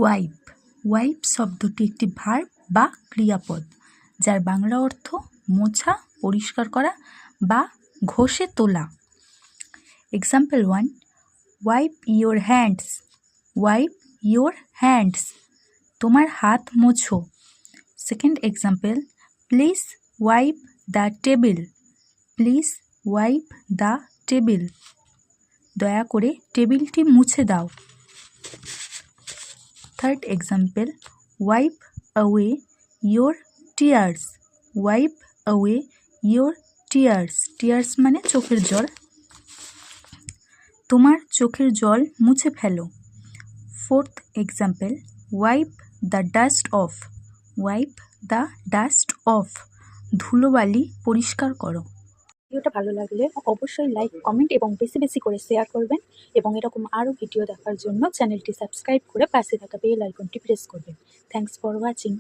Wipe wipe শব্দটি একটি verb বা ক্রিয়াপদ, যার বাংলা অর্থ মোছা, পরিষ্কার করা বা ঘষে তোলা। Example 1, wipe your hands. Wipe your hands, তোমার হাত মোছো। Second example, please wipe the table. Please wipe the table, দয়া করে টেবিলটি মুছে দাও। Third example, wipe away your tears. Wipe away your tears, tears মানে চোখের জল। তোমার চোখের জল মুছে ফেলো। Fourth example, wipe the dust off. Wipe the dust off, ধুলোবালি পরিষ্কার করো। ভিডিওটা ভালো লাগলে অবশ্যই লাইক, কমেন্ট এবং বেশি বেশি করে শেয়ার করবেন এবং এরকম আরও ভিডিও দেখার জন্য চ্যানেলটি সাবস্ক্রাইব করে পাশে থাকা বেল আইকনটি প্রেস করবেন। Thanks for watching.